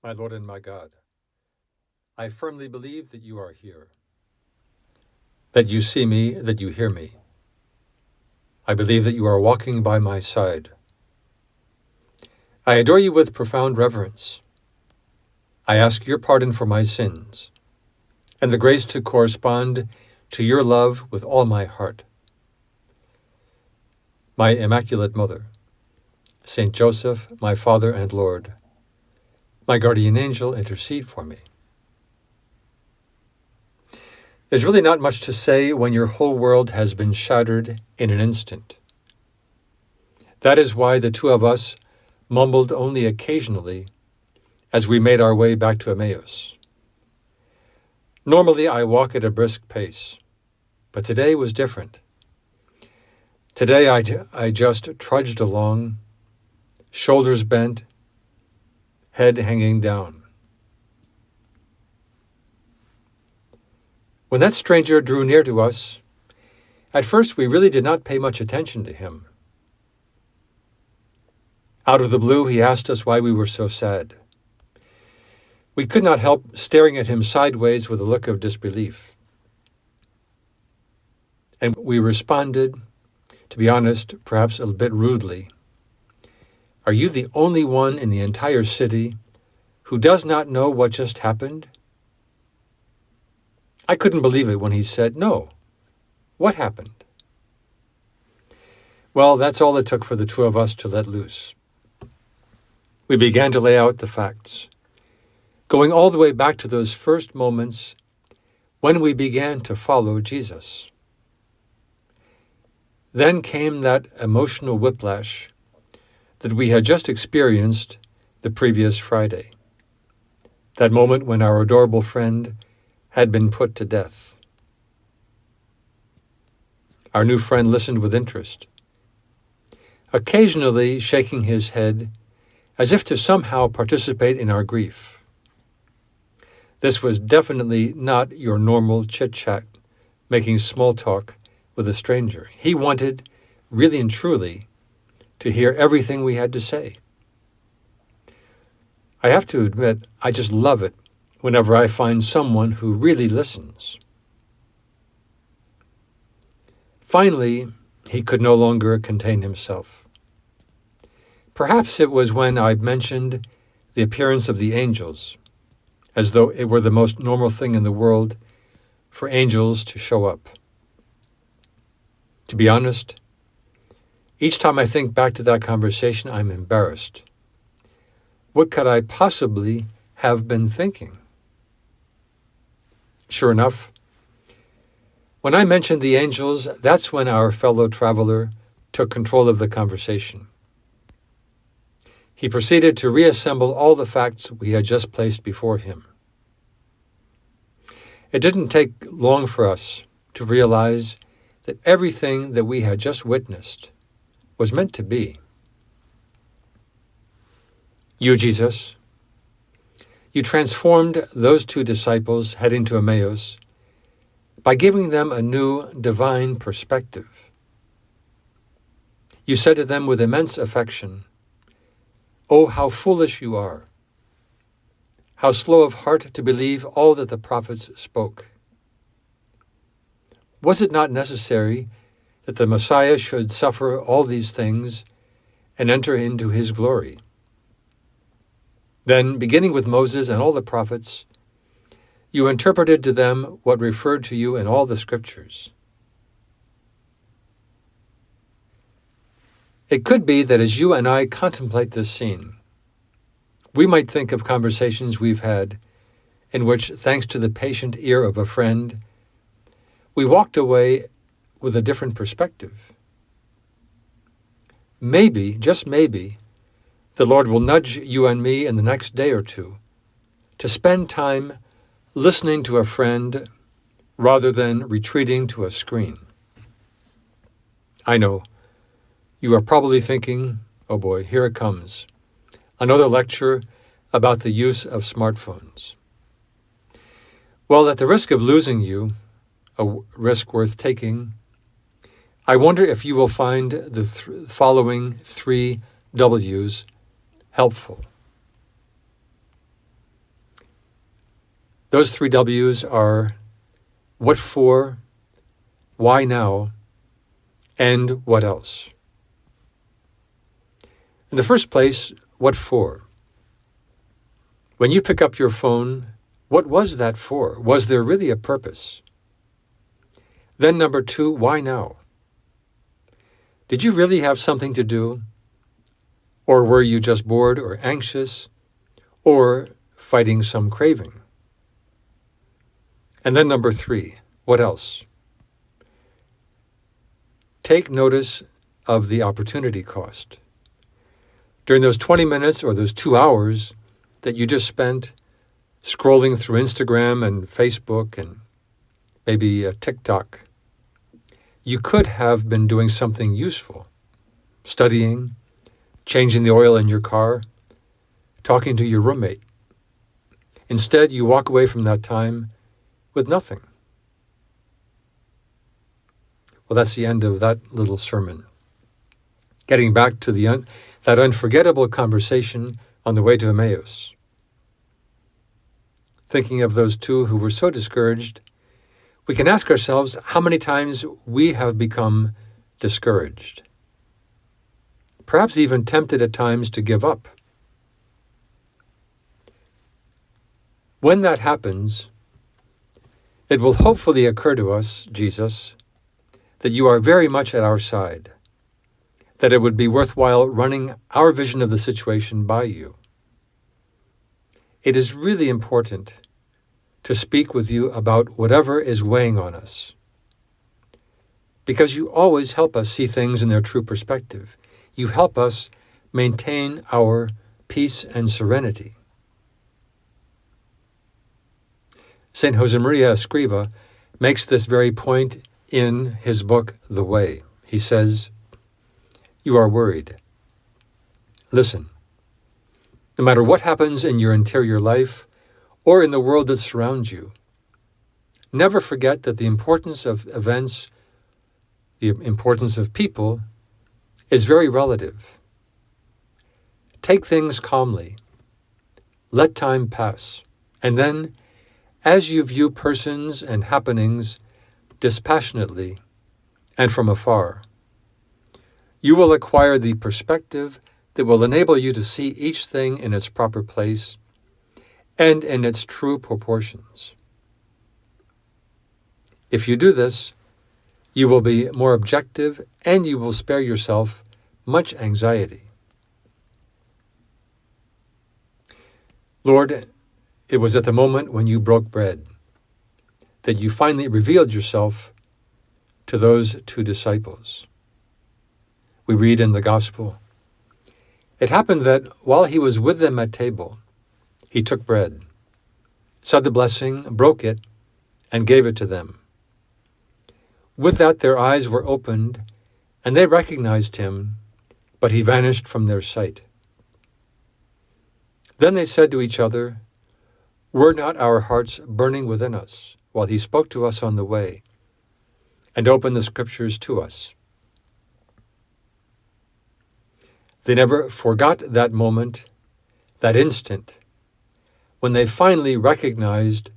My Lord and my God, I firmly believe that you are here, that you see me, that you hear me. I believe that you are walking by my side. I adore you with profound reverence. I ask your pardon for my sins and the grace to correspond to your love with all my heart. My Immaculate Mother, Saint Joseph, my Father and Lord, my guardian angel, intercede for me. There's really not much to say when your whole world has been shattered in an instant. That is why the two of us mumbled only occasionally as we made our way back to Emmaus. Normally I walk at a brisk pace, but today was different. Today I just trudged along, shoulders bent, head hanging down. When that stranger drew near to us, at first we really did not pay much attention to him. Out of the blue, he asked us why we were so sad. We could not help staring at him sideways with a look of disbelief. And we responded, to be honest, perhaps a bit rudely, "Are you the only one in the entire city who does not know what just happened?" I couldn't believe it when he said, "No. What happened?" Well, that's all it took for the two of us to let loose. We began to lay out the facts, going all the way back to those first moments when we began to follow Jesus. Then came that emotional whiplash that we had just experienced the previous Friday, that moment when our adorable friend had been put to death. Our new friend listened with interest, occasionally shaking his head as if to somehow participate in our grief. This was definitely not your normal chit-chat, making small talk with a stranger. He wanted, really and truly, to hear everything we had to say. I have to admit, I just love it whenever I find someone who really listens. Finally, he could no longer contain himself. Perhaps it was when I mentioned the appearance of the angels, as though it were the most normal thing in the world for angels to show up. To be honest, each time I think back to that conversation, I'm embarrassed. What could I possibly have been thinking? Sure enough, when I mentioned the angels, that's when our fellow traveler took control of the conversation. He proceeded to reassemble all the facts we had just placed before him. It didn't take long for us to realize that everything that we had just witnessed was meant to be. You, Jesus, you transformed those two disciples heading to Emmaus by giving them a new divine perspective. You said to them with immense affection, "Oh, how foolish you are! How slow of heart to believe all that the prophets spoke. Was it not necessary that the Messiah should suffer all these things and enter into his glory?" Then, beginning with Moses and all the prophets, you interpreted to them what referred to you in all the scriptures. It could be that as you and I contemplate this scene, we might think of conversations we've had in which, thanks to the patient ear of a friend, we walked away with a different perspective. Maybe, just maybe, the Lord will nudge you and me in the next day or two to spend time listening to a friend rather than retreating to a screen. I know, you are probably thinking, oh boy, here it comes, another lecture about the use of smartphones. Well, at the risk of losing you, a risk worth taking, I wonder if you will find the following 3 W's helpful. Those 3 W's are what for, why now, and what else. In the first place, what for? When you pick up your phone, what was that for? Was there really a purpose? Then number 2, why now? Did you really have something to do? Or were you just bored or anxious or fighting some craving? And then number 3, what else? Take notice of the opportunity cost. During those 20 minutes or those 2 hours that you just spent scrolling through Instagram and Facebook and maybe TikTok, you could have been doing something useful, studying, changing the oil in your car, talking to your roommate. Instead, you walk away from that time with nothing. Well, that's the end of that little sermon. Getting back to that unforgettable conversation on the way to Emmaus. Thinking of those 2 who were so discouraged, we can ask ourselves how many times we have become discouraged. Perhaps even tempted at times to give up. When that happens, it will hopefully occur to us, Jesus, that you are very much at our side, that it would be worthwhile running our vision of the situation by you. It is really important to speak with you about whatever is weighing on us, because you always help us see things in their true perspective. You help us maintain our peace and serenity. St. Josemaria Escriva makes this very point in his book, The Way. He says, "You are worried. Listen, no matter what happens in your interior life or in the world that surrounds you, never forget that the importance of events, the importance of people, is very relative. Take things calmly. Let time pass. And then, as you view persons and happenings dispassionately and from afar, you will acquire the perspective that will enable you to see each thing in its proper place and in its true proportions. If you do this, you will be more objective and you will spare yourself much anxiety." Lord, it was at the moment when you broke bread that you finally revealed yourself to those 2 disciples. We read in the Gospel, "It happened that while he was with them at table, he took bread, said the blessing, broke it, and gave it to them. With that their eyes were opened, and they recognized him, but he vanished from their sight. Then they said to each other, 'Were not our hearts burning within us while he spoke to us on the way and opened the Scriptures to us?'" They never forgot that moment, that instant, when they finally recognized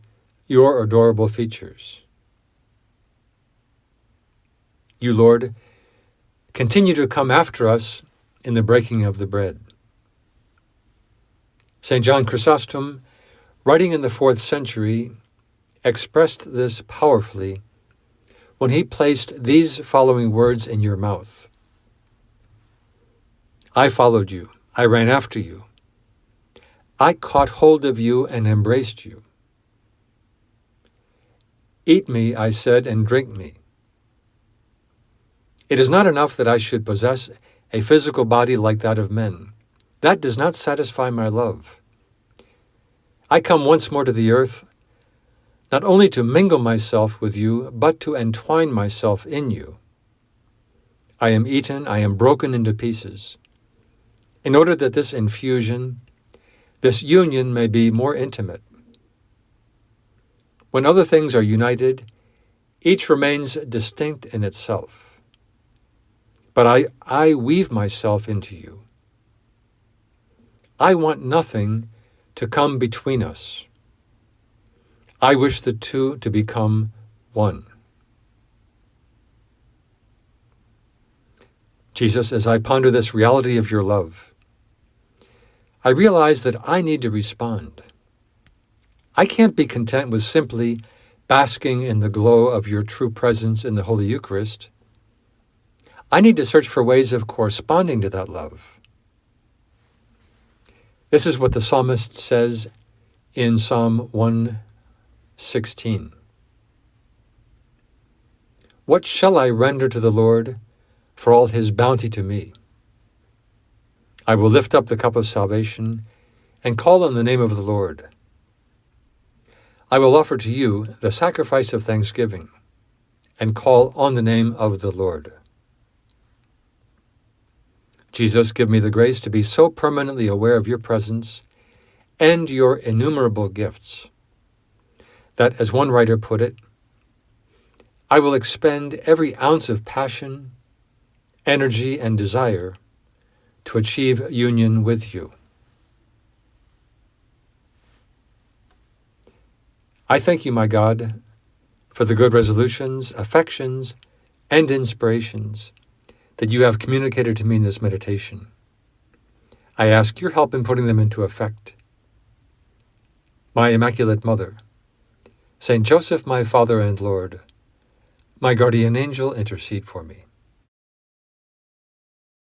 your adorable features. You, Lord, continue to come after us in the breaking of the bread. St. John Chrysostom, writing in the 4th century, expressed this powerfully when he placed these following words in your mouth. "I followed you, I ran after you. I caught hold of you and embraced you. Eat me, I said, and drink me. It is not enough that I should possess a physical body like that of men. That does not satisfy my love. I come once more to the earth, not only to mingle myself with you, but to entwine myself in you. I am eaten, I am broken into pieces, in order that this infusion, this union may be more intimate. When other things are united, each remains distinct in itself. But I weave myself into you. I want nothing to come between us. I wish the two to become one. Jesus, as I ponder this reality of your love, I realize that I need to respond. I can't be content with simply basking in the glow of your true presence in the Holy Eucharist. I need to search for ways of corresponding to that love. This is what the psalmist says in Psalm 116. What shall I render to the Lord for all his bounty to me? I will lift up the cup of salvation and call on the name of the Lord. I will offer to you the sacrifice of thanksgiving and call on the name of the Lord. Jesus, give me the grace to be so permanently aware of your presence and your innumerable gifts that, as one writer put it, I will expend every ounce of passion, energy, and desire to achieve union with you. I thank you, my God, for the good resolutions, affections, and inspirations that you have communicated to me in this meditation. I ask your help in putting them into effect. My Immaculate Mother, Saint Joseph, my Father and Lord, my guardian angel, intercede for me.